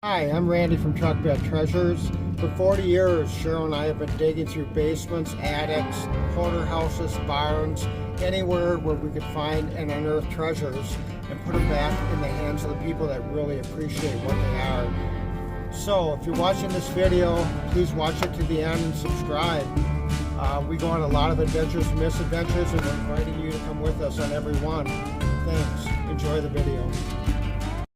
Hi, I'm Randy from Truck Bed Treasures. For 40 years, Cheryl and I have been digging through basements, attics, hoarder houses, barns, anywhere where we could find and unearth treasures and put them back in the hands of the people that really appreciate what they are. So, if you're watching this video, please watch it to the end and subscribe. We go on a lot of adventures and misadventures, and we're inviting you to come with us on every one. Thanks. Enjoy the video.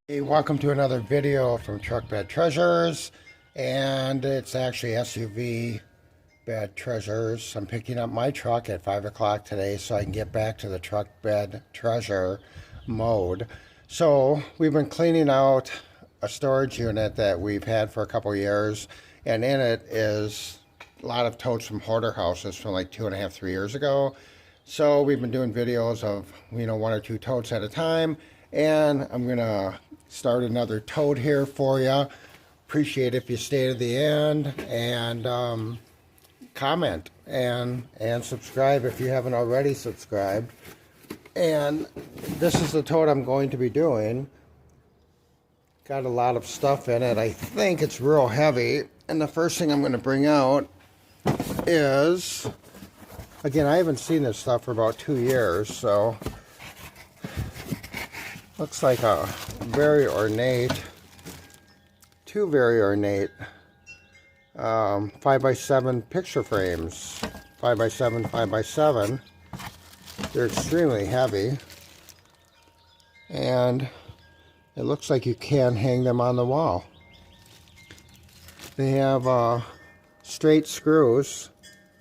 Hey, welcome to another video from Truck Bed Treasures, and it's actually SUV Bed Treasures. I'm picking up my truck at 5 o'clock today so I can get back to the truck bed treasure mode. So we've been cleaning out a storage unit that we've had for a couple years, and in it is a lot of totes from Hoarder Houses from like 2.5, 3 years ago. So we've been doing videos of, one or two totes at a time, and I'm gonna start another tote here for you. Appreciate if you stay to the end and comment and subscribe if you haven't already subscribed. And this is the tote I'm going to be doing. Got a lot of stuff in it. I think it's real heavy. And the first thing I'm going to bring out is, again, I haven't seen this stuff for about 2 years, so looks like a very ornate, two very ornate 5x7 picture frames. 5x7, 5x7. They're extremely heavy, and it looks like you can hang them on the wall. They have straight screws,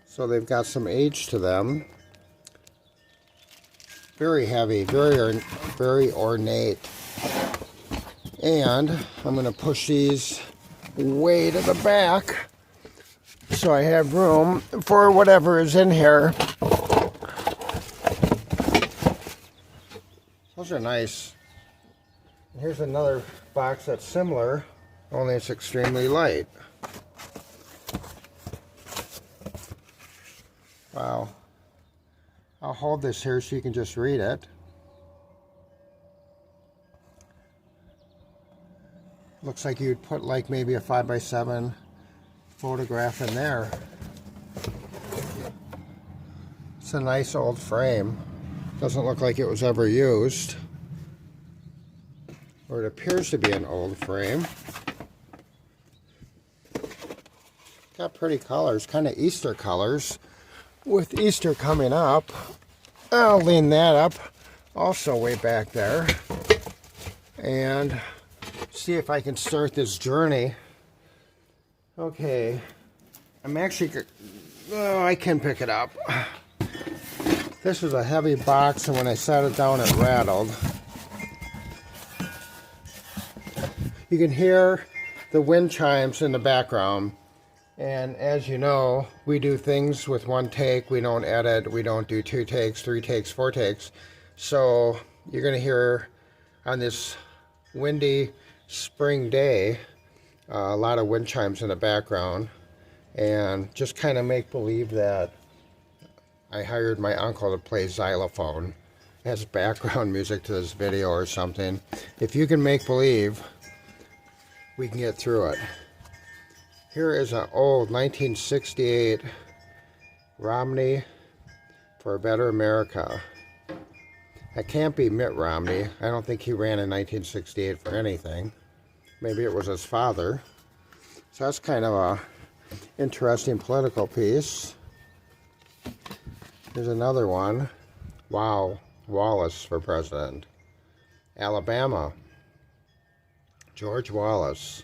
so they've got some age to them. Very heavy, very ornate. And I'm going to push these way to the back so I have room for whatever is in here. Those are nice. Here's another box that's similar, only it's extremely light. Wow. I'll hold this here so you can just read it. Looks like you'd put like maybe a 5x7 photograph in there. It's a nice old frame. Doesn't look like it was ever used. Or it appears to be an old frame. Got pretty colors, kind of Easter colors. With Easter coming up, I'll lean that up also way back there and see if I can start this journey. Okay, I'm actually, I can pick it up. This was a heavy box, and when I set it down it rattled. You can hear the wind chimes in the background. And as you know, we do things with one take. We don't edit. We don't do 2 takes, 3 takes, 4 takes. So you're going to hear on this windy spring day a lot of wind chimes in the background. And just kind of make believe that I hired my uncle to play xylophone as background music to this video or something. If you can make believe, we can get through it. Here is an old 1968 Romney for a Better America. That can't be Mitt Romney. I don't think he ran in 1968 for anything. Maybe it was his father. So that's kind of a interesting political piece. Here's another one. Wow, Wallace for president. Alabama. George Wallace.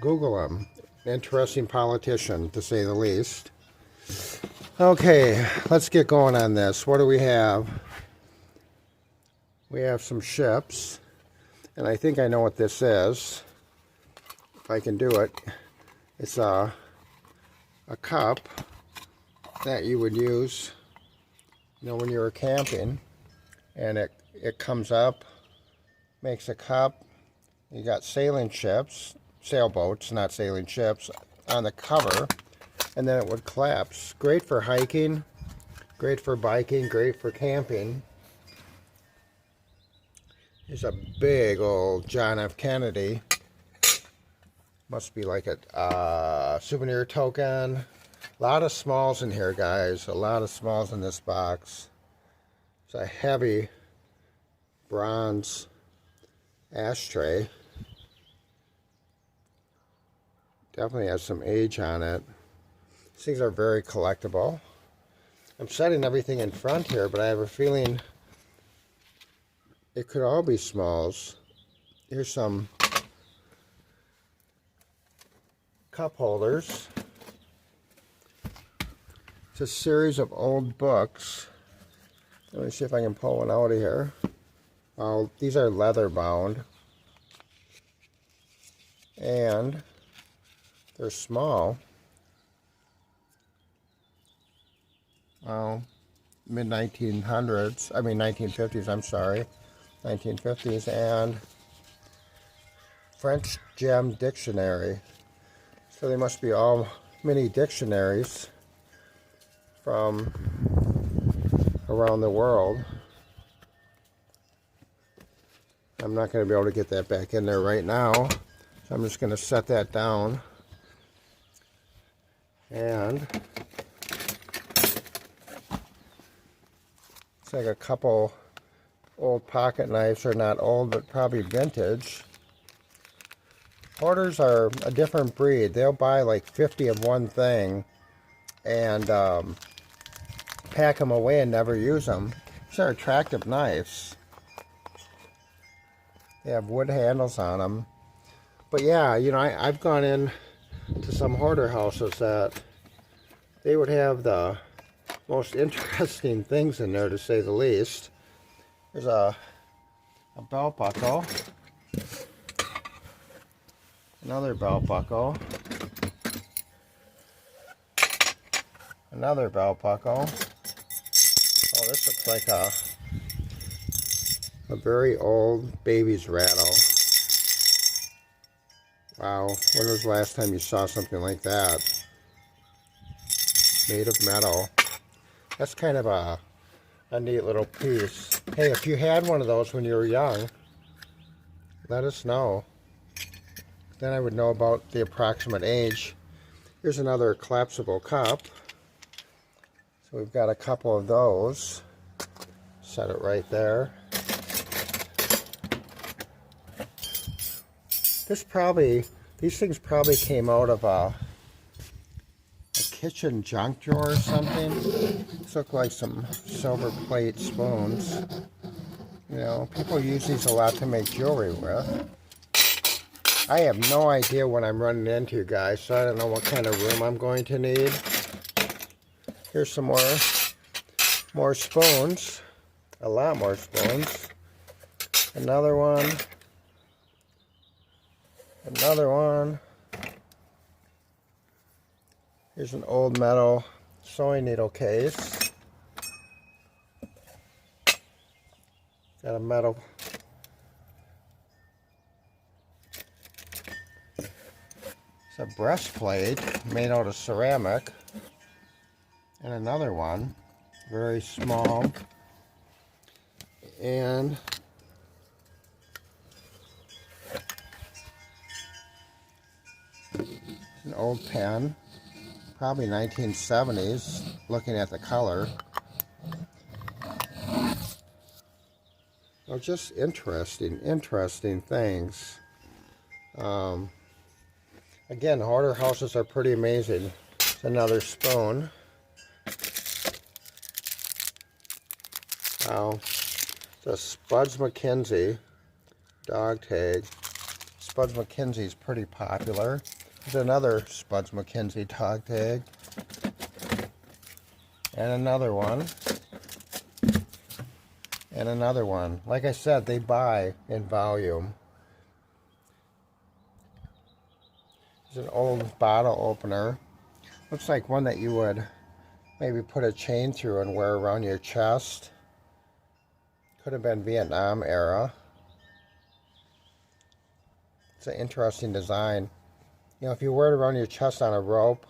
Google him. Interesting politician, to say the least. Okay, let's get going on this. What do we have? We have some ships, and I think I know what this is. If I can do it. It's a cup that you would use, when you were camping, and it comes up, makes a cup. You got sailing ships, sailboats, not sailing ships, on the cover, and then it would collapse. Great for hiking, great for biking, great for camping. Here's a big old John F. Kennedy Must be like a souvenir token. A lot of smalls in here, guys. A lot of smalls in this box. It's a heavy bronze ashtray. Definitely has some age on it. These things are very collectible. I'm setting everything in front here, but I have a feeling it could all be smalls. Here's some cup holders. It's a series of old books. Let me see if I can pull one out of here. Oh, these are leather bound. And they're small. Well, mid-1900s. I mean 1950s, I'm sorry. 1950s. And French Gem Dictionary. So they must be all mini dictionaries from around the world. I'm not going to be able to get that back in there right now, so I'm just going to set that down. And it's like a couple old pocket knives. They're not old, but probably vintage. Hoarders are a different breed. They'll buy like 50 of one thing and pack them away and never use them. These are attractive knives. They have wood handles on them. But yeah, you know, I've gone in to some hoarder houses that they would have the most interesting things in there, to say the least. There's a belt buckle. Another belt buckle. Another belt buckle. Oh, this looks like a very old baby's rattle. Wow, when was the last time you saw something like that? Made of metal. That's kind of a neat little piece. Hey, if you had one of those when you were young, let us know. Then I would know about the approximate age. Here's another collapsible cup. So we've got a couple of those. Set it right there. These things probably came out of a kitchen junk drawer or something. These look like some silver plate spoons. You know, people use these a lot to make jewelry with. I have no idea what I'm running into, guys, so I don't know what kind of room I'm going to need. Here's some more spoons. A lot more spoons. Another one. Another one. Here's an old metal sewing needle case. Got a metal. It's a breastplate made out of ceramic. And another one, very small. And an old pen, probably 1970s, looking at the color. Oh, just interesting things. Again, hoarder houses are pretty amazing. It's another spoon. Wow. It's a Spuds MacKenzie dog tag. Spuds MacKenzie is pretty popular. There's another Spuds MacKenzie dog tag. And another one. And another one. Like I said, they buy in volume. There's an old bottle opener. Looks like one that you would maybe put a chain through and wear around your chest. Could have been Vietnam era. It's an interesting design. You know, if you wear it around your chest on a rope,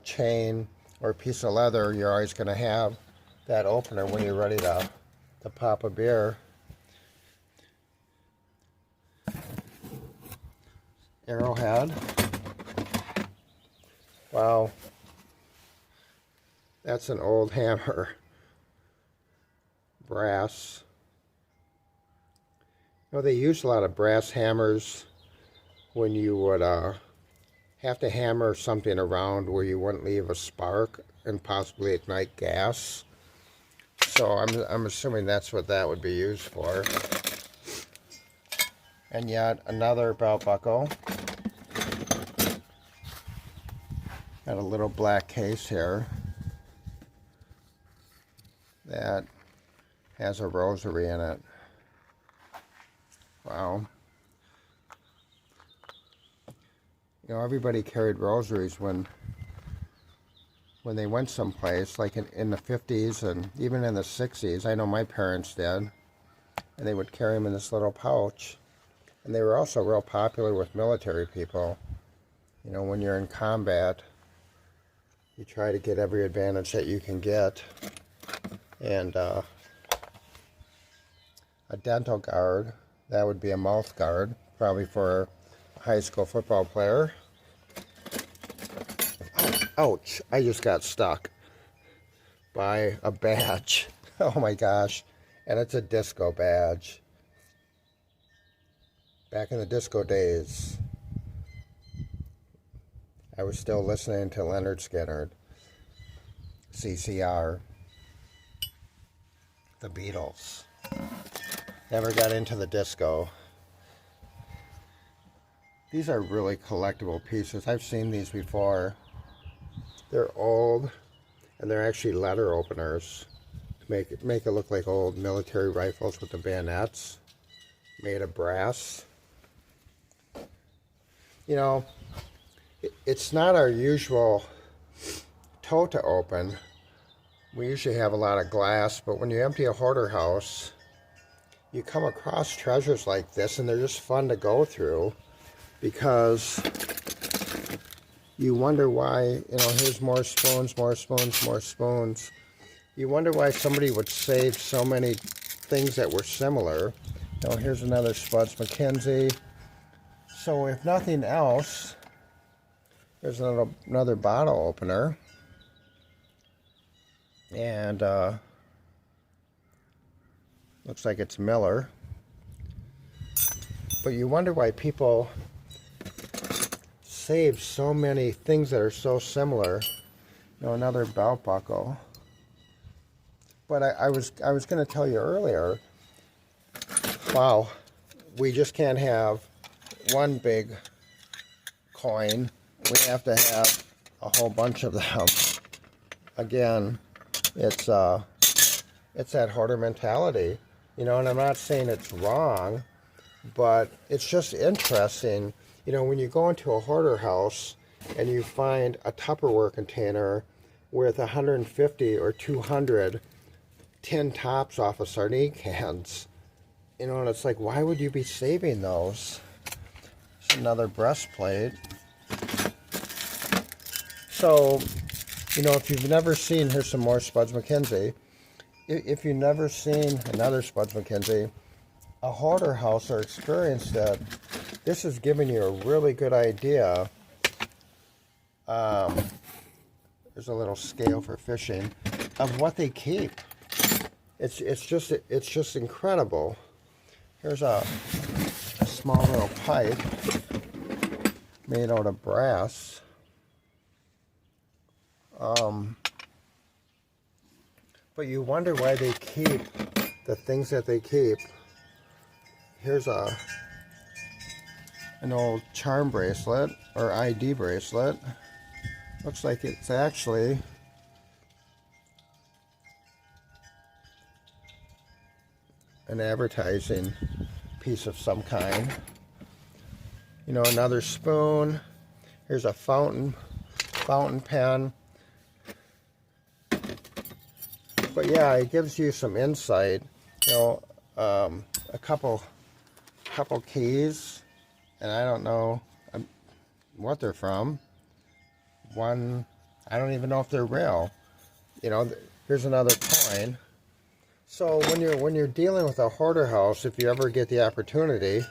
chain, or a piece of leather, you're always going to have that opener when you're ready to pop a beer. arrowhead. Wow, that's an old hammer. Brass. You know, they used a lot of brass hammers when you would have to hammer something around where you wouldn't leave a spark and possibly ignite gas. So I'm assuming that's what that would be used for. And yet another belt buckle. Got a little black case here that has a rosary in it. Wow. You know, everybody carried rosaries when they went someplace, like in the 50s and even in the 60s. I know my parents did. And they would carry them in this little pouch. And they were also real popular with military people. You know, when you're in combat, you try to get every advantage that you can get. And a dental guard, that would be a mouth guard, probably for a high school football player. Ouch, I just got stuck by a badge. Oh my gosh, and it's a disco badge. Back in the disco days, I was still listening to Leonard Skinner, CCR, the Beatles. Never got into the disco. These are really collectible pieces. I've seen these before. They're old, and they're actually letter openers to make it look like old military rifles with the bayonets, made of brass. You know, it's not our usual tote to open. We usually have a lot of glass, but when you empty a hoarder house, you come across treasures like this, and they're just fun to go through because you wonder why, you know, here's more spoons, more spoons, more spoons. You wonder why somebody would save so many things that were similar. You know, here's another Spuds MacKenzie. So if nothing else, there's another bottle opener. And looks like it's Miller. But you wonder why people save so many things that are so similar. You know, another belt buckle. But I was going to tell you earlier, wow, we just can't have one big coin. We have to have a whole bunch of them. Again, it's that hoarder mentality, you know, and I'm not saying it's wrong, but it's just interesting. You know, when you go into a hoarder house and you find a Tupperware container with 150 or 200 tin tops off of sardine cans, you know, and it's like, why would you be saving those? It's another breastplate. So, you know, if you've never seen, here's some more Spuds MacKenzie. If you've never seen another Spuds MacKenzie, a hoarder house, or experienced it, this is giving you a really good idea. There's a little scale for fishing of what they keep. It's just incredible. Here's a small little pipe made out of brass. But you wonder why they keep the things that they keep. Here's an old charm bracelet or ID bracelet. Looks like it's actually an advertising piece of some kind. You know, another spoon. Here's a fountain pen. But yeah, it gives you some insight. You know, a couple keys, and I don't know what they're from. One, I don't even know if they're real. You know, here's another coin. So when you're dealing with a hoarder house, if you ever get the opportunity,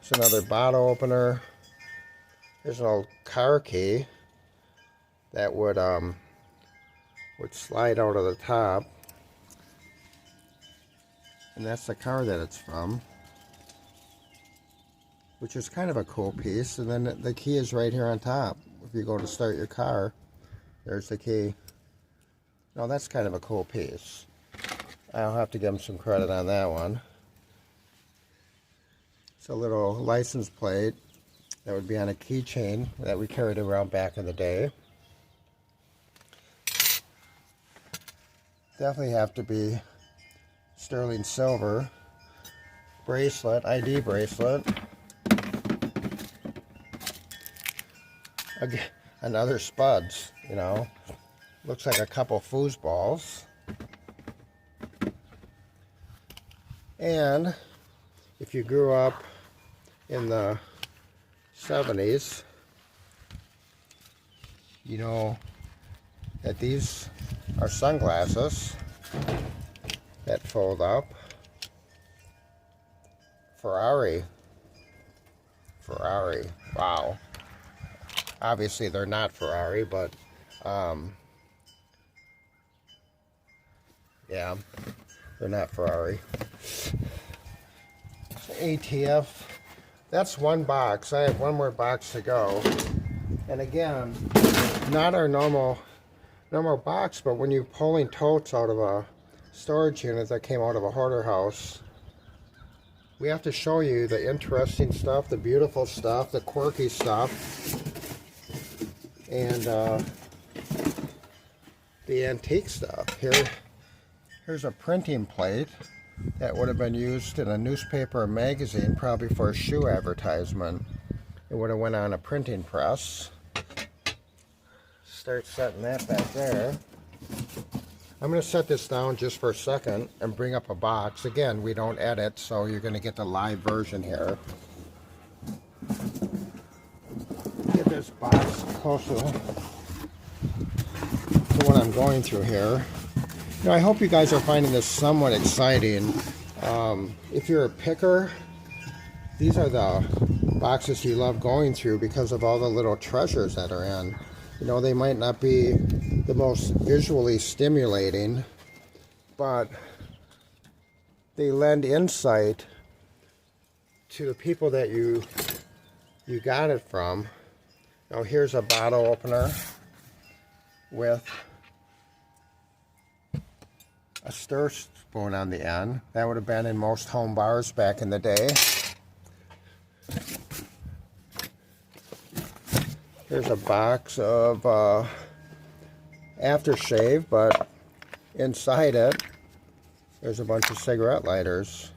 It's another bottle opener. Here's an old car key that would slide out of the top. And that's the car that it's from, which is kind of a cool piece. And then the key is right here on top. If you go to start your car, there's the key. Now that's kind of a cool piece. I'll have to give them some credit on that one. It's a little license plate that would be on a keychain that we carried around back in the day. Definitely have to be sterling silver. Bracelet, ID bracelet. Again, another spuds, you know. Looks like a couple foosballs. And if you grew up in the 70s, you know that these are sunglasses that fold up. Ferrari, wow. Obviously they're not Ferrari, but yeah, they're not Ferrari. ATF, that's one box. I have one more box to go. And again, not our normal box, but when you're pulling totes out of a storage unit that came out of a hoarder house, we have to show you the interesting stuff, the beautiful stuff, the quirky stuff, and the antique stuff. Here's a printing plate that would have been used in a newspaper or magazine, probably for a shoe advertisement. It would have went on a printing press. Start setting that back there. I'm going to set this down just for a second and bring up a box. Again, we don't edit, so you're going to get the live version here. Get this box closer to what I'm going through here. You know, I hope you guys are finding this somewhat exciting. If you're a picker, these are the boxes you love going through because of all the little treasures that are in. You know, they might not be the most visually stimulating, but they lend insight to the people that you got it from. Now here's a bottle opener with a stir spoon on the end. That would have been in most home bars back in the day. Here's a box of aftershave, but inside it, there's a bunch of cigarette lighters.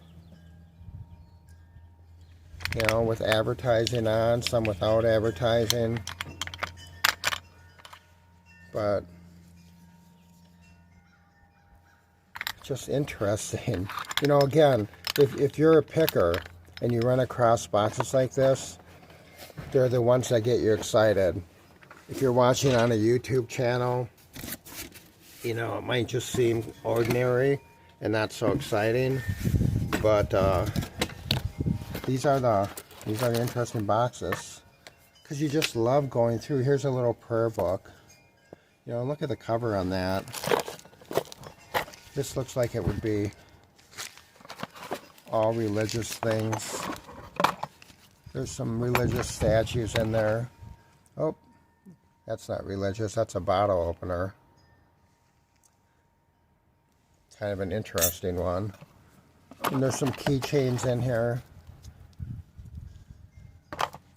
You know, with advertising on, some without advertising. But just interesting. You know, again, if you're a picker and you run across boxes like this, they're the ones that get you excited. If you're watching on a YouTube channel, you know, it might just seem ordinary and not so exciting, but these are the interesting boxes because you just love going through. Here's a little prayer book. You know, look at the cover on that. This looks like it would be all religious things. There's some religious statues in there. Oh, that's not religious. That's a bottle opener. Kind of an interesting one. And there's some keychains in here.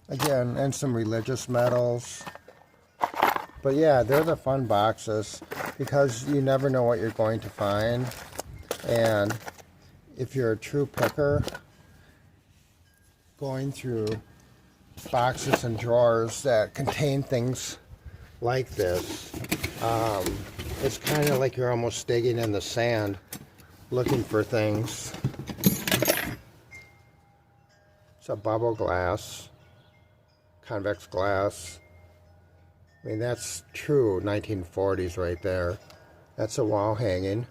Again, and some religious medals. But yeah, they're the fun boxes because you never know what you're going to find. And if you're a true picker, going through boxes and drawers that contain things like this, it's kind of like you're almost digging in the sand looking for things. It's a bubble glass, convex glass. I mean, that's true 1940s right there. That's a wall hanging.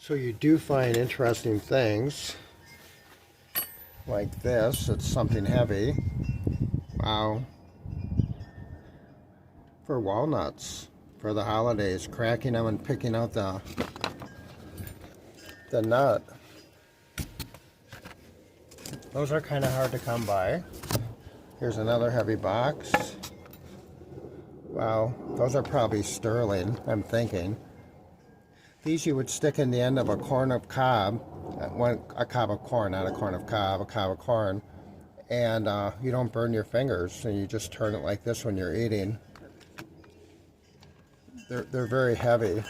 So you do find interesting things like this. It's something heavy. Wow. For walnuts for the holidays, cracking them and picking out the nut. Those are kind of hard to come by. Here's another heavy box. Wow, those are probably sterling, I'm thinking. These you would stick in the end of a corn of cob, a cob of corn, not a corn of cob, a cob of corn, and you don't burn your fingers, and you just turn it like this when you're eating. They're very heavy.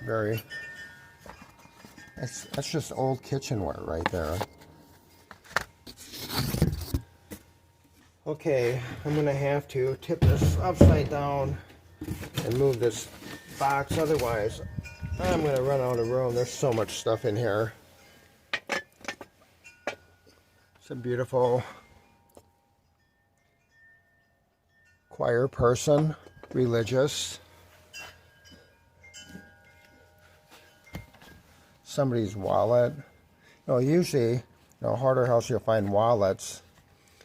Very. That's just old kitchenware right there. Okay, I'm gonna have to tip this upside down and move this box, otherwise I'm gonna run out of room. There's so much stuff in here. It's a beautiful choir person, religious. Somebody's wallet. Usually, Hoarder House, you'll find wallets,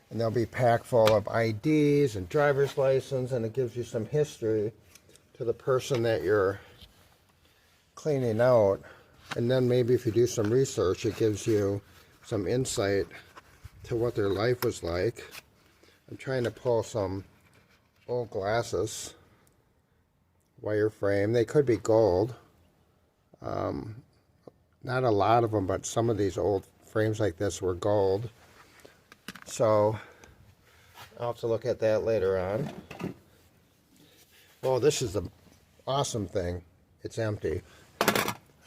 and they'll be packed full of IDs and driver's license, and it gives you some history to the person that you're cleaning out. And then maybe if you do some research, it gives you some insight to what their life was like. I'm trying to pull some old glasses, wireframe. They could be gold. Not a lot of them, but some of these old frames like this were gold. So I'll have to look at that later on. Oh, this is an awesome thing. It's empty.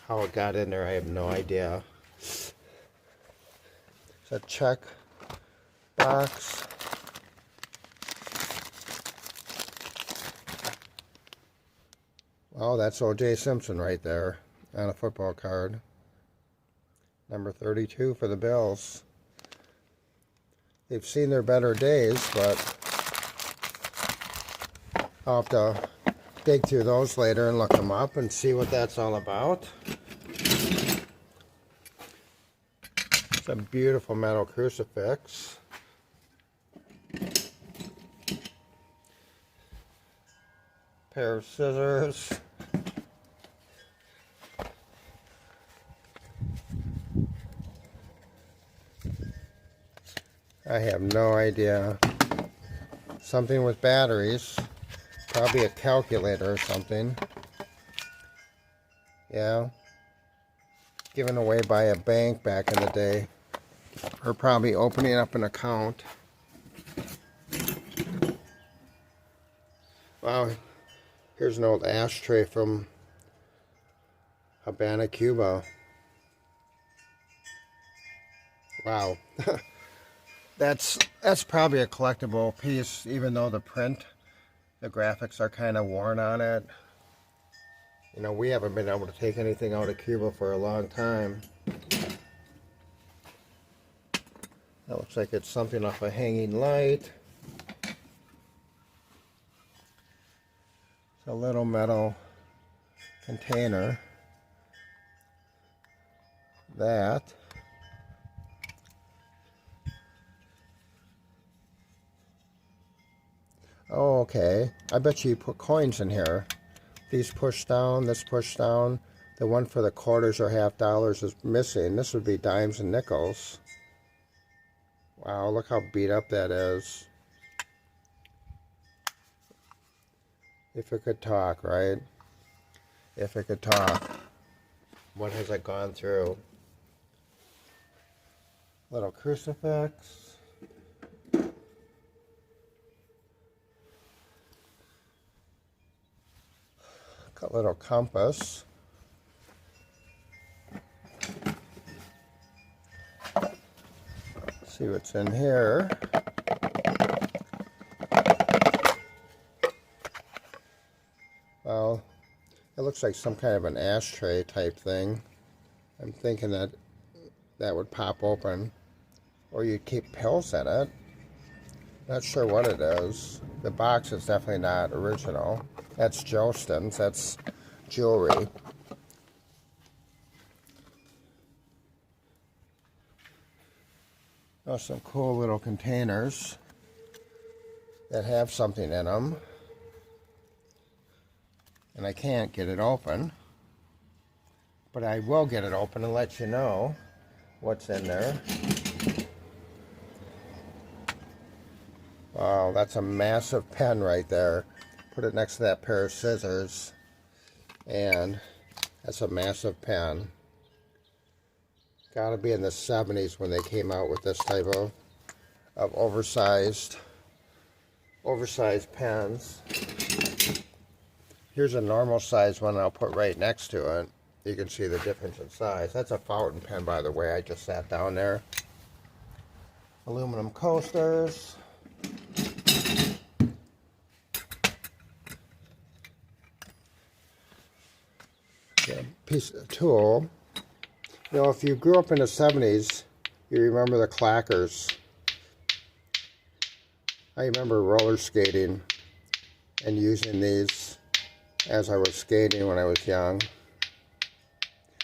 How it got in there, I have no idea. It's a check box. Oh, that's O.J. Simpson right there on a football card. Number 32 for the Bills. They've seen their better days, but I'll have to dig through those later and look them up and see what that's all about. It's a beautiful metal crucifix. Pair of scissors. I have no idea. Something with batteries. Probably a calculator or something. Yeah. Given away by a bank back in the day. Or probably opening up an account. Wow. Here's an old ashtray from Havana, Cuba. Wow. That's probably a collectible piece, even though the graphics are kind of worn on it. We haven't been able to take anything out of Cuba for a long time. That looks like it's something off a hanging light. It's a little metal container. That. Oh, okay. I bet you put coins in here. These push down, this push down. The one for the quarters or half dollars is missing. This would be dimes and nickels. Wow, look how beat up that is. If it could talk, right? If it could talk. What has it gone through? Little crucifix. Got a little compass. Let's see what's in here. Well, it looks like some kind of an ashtray type thing. I'm thinking that would pop open. Or you'd keep pills in it. Not sure what it is. The box is definitely not original. That's Jostin's. That's jewelry. Oh, some cool little containers that have something in them. And I can't get it open. But I will get it open and let you know what's in there. Wow, that's a massive pen right there. Put it next to that pair of scissors. And that's a massive pen. Gotta be in the 70s when they came out with this type of oversized pens. Here's a normal size one I'll put right next to it. You can see the difference in size. That's a fountain pen, by the way. I just sat down there. Aluminum coasters. A piece of tool. You know, if you grew up in the 70s, you remember the clackers. I remember roller skating and using these as I was skating when I was young.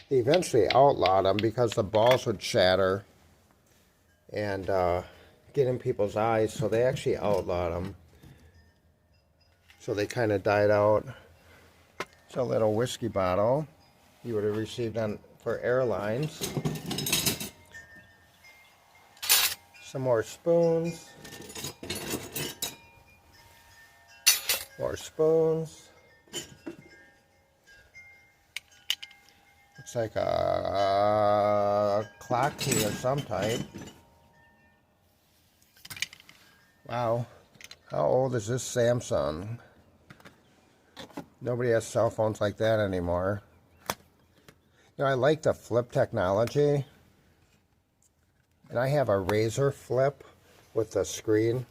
They eventually outlawed them because the balls would shatter and get in people's eyes, so they actually outlawed them. So they kind of died out. It's a little whiskey bottle you would have received for airlines. Some more spoons. More spoons. Looks like a clock key of some type. Wow. How old is this Samsung? Nobody has cell phones like that anymore. You know, I like the flip technology. And I have a razor flip with the screen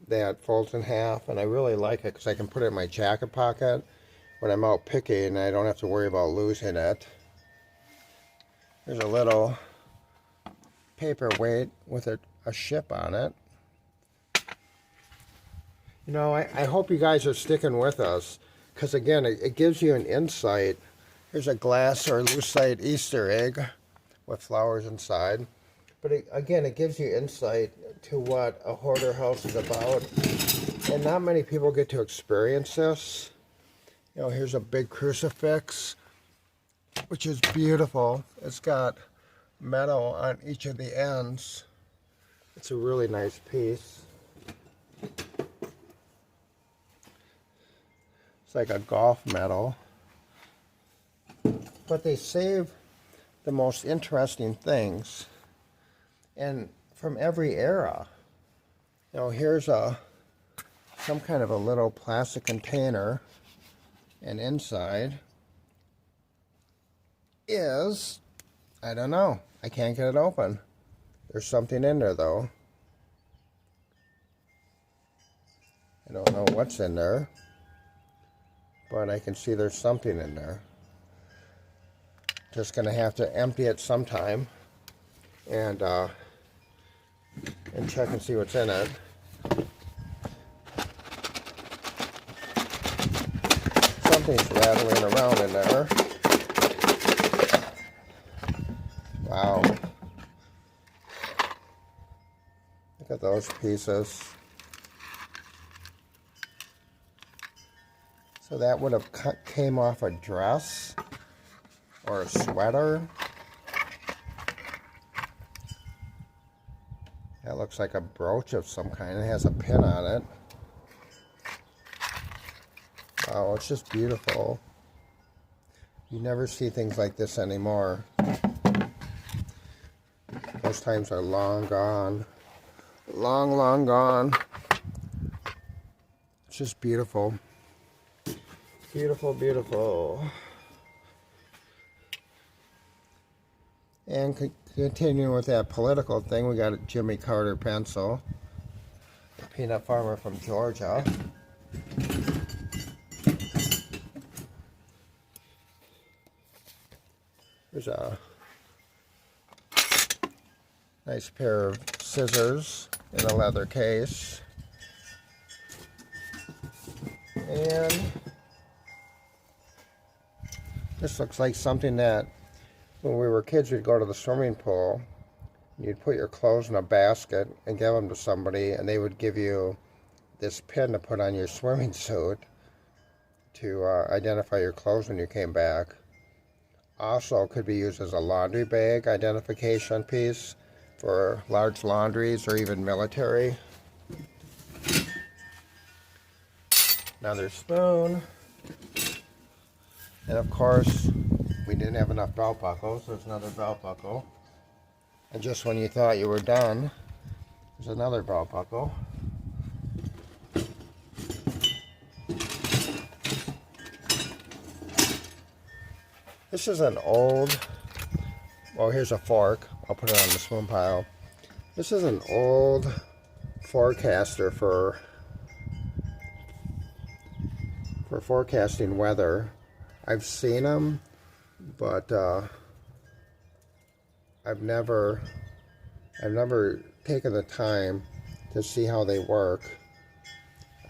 that folds in half. And I really like it because I can put it in my jacket pocket when I'm out picking and I don't have to worry about losing it. There's a little paperweight with a ship on it. You know, I hope you guys are sticking with us because, again, it gives you an insight. Here's a glass or lucite Easter egg with flowers inside. But again, it gives you insight to what a hoarder house is about. And not many people get to experience this. You know, here's a big crucifix, which is beautiful. It's got metal on each of the ends. It's a really nice piece. It's like a golf medal. But they save the most interesting things, and from every era. You know, here's some kind of a little plastic container, and inside is, I don't know, I can't get it open. There's something in there though. I don't know what's in there, but I can see there's something in there. Just gonna have to empty it sometime and check and see what's in it. Something's rattling around in there. Wow. Look at those pieces. So that would have came off a dress or a sweater. That looks like a brooch of some kind. It has a pin on it. Wow, it's just beautiful. You never see things like this anymore. Those times are long gone. Long, long gone. It's just beautiful. Beautiful, beautiful. And continuing with that political thing, we got a Jimmy Carter pencil. A peanut farmer from Georgia. There's a nice pair of scissors in a leather case. And this looks like something that when we were kids we'd go to the swimming pool You'd put your clothes in a basket and give them to somebody, and they would give you this pin to put on your swimming suit to identify your clothes when you came back. Also could be used as a laundry bag identification piece for large laundries or even military. Another spoon. And of course, we didn't have enough belt buckles. There's another belt buckle. And just when you thought you were done, there's another belt buckle. This is an old, well, here's a fork. I'll put it on the spoon pile. This is an old forecaster for forecasting weather. I've seen them, but I've never taken the time to see how they work.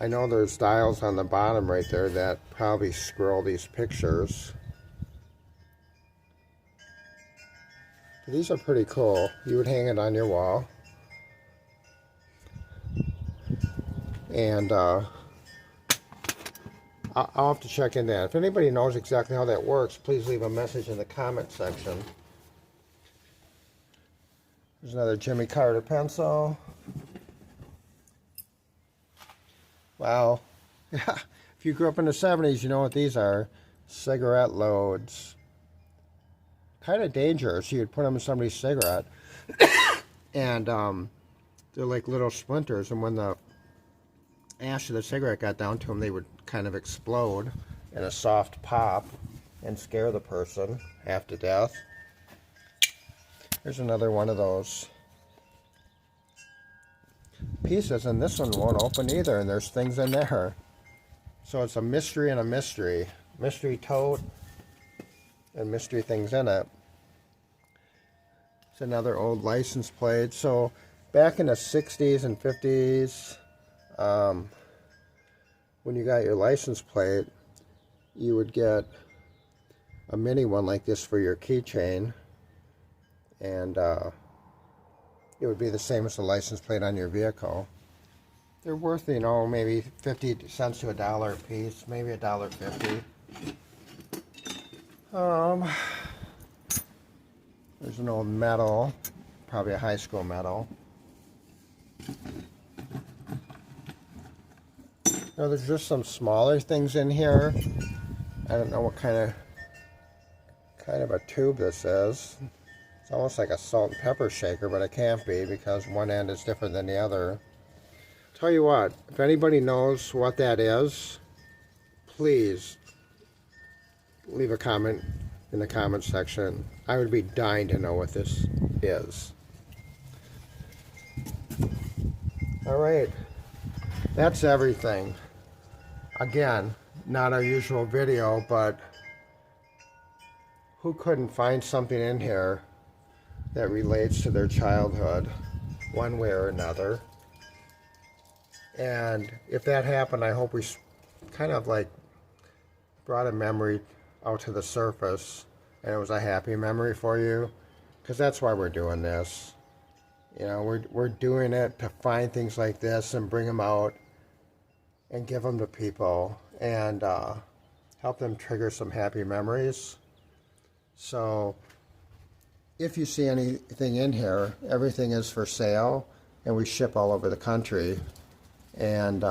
I know there's dials on the bottom right there that probably scroll these pictures. These are pretty cool. You would hang it on your wall. And I'll have to check into that. If anybody knows exactly how that works, please leave a message in the comment section. There's another Jimmy Carter pencil. Wow. Yeah. If you grew up in the 70s, you know what these are. Cigarette loads. Kind of dangerous. You'd put them in somebody's cigarette. And they're like little splinters. And when the ash of the cigarette got down to them, they would kind of explode in a soft pop and scare the person half to death. Here's another one of those pieces, and this one won't open either, and there's things in there. So it's a mystery and a mystery. Mystery tote and mystery things in it. It's another old license plate. So back in the 60s and 50s, when you got your license plate, you would get a mini one like this for your keychain, and it would be the same as the license plate on your vehicle. They're worth, you know, maybe 50 cents to $1 a piece, maybe $1.50. There's an old medal, probably a high school medal. Now there's just some smaller things in here. I don't know what kind of a tube this is. It's almost like a salt and pepper shaker, but it can't be because one end is different than the other. Tell you what, if anybody knows what that is, please leave a comment in the comment section. I would be dying to know what this is. Alright, that's everything. Again, not our usual video, but who couldn't find something in here that relates to their childhood one way or another? And if that happened, I hope we kind of like brought a memory out to the surface, and it was a happy memory for you, because that's why we're doing this. You know, we're doing it to find things like this and bring them out and give them to people and help them trigger some happy memories. So if you see anything in here, everything is for sale, and we ship all over the country. And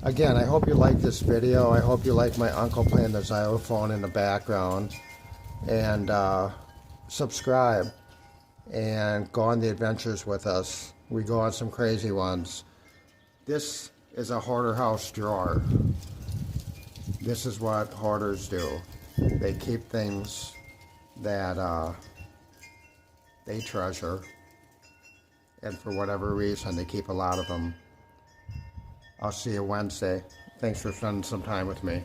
again, I hope you like this video. I hope you like my uncle playing the xylophone in the background. And subscribe and go on the adventures with us. We go on some crazy ones. This is a Hoarder House drawer. This is what hoarders do. They keep things that they treasure, and for whatever reason they keep a lot of them. I'll see you Wednesday. Thanks for spending some time with me.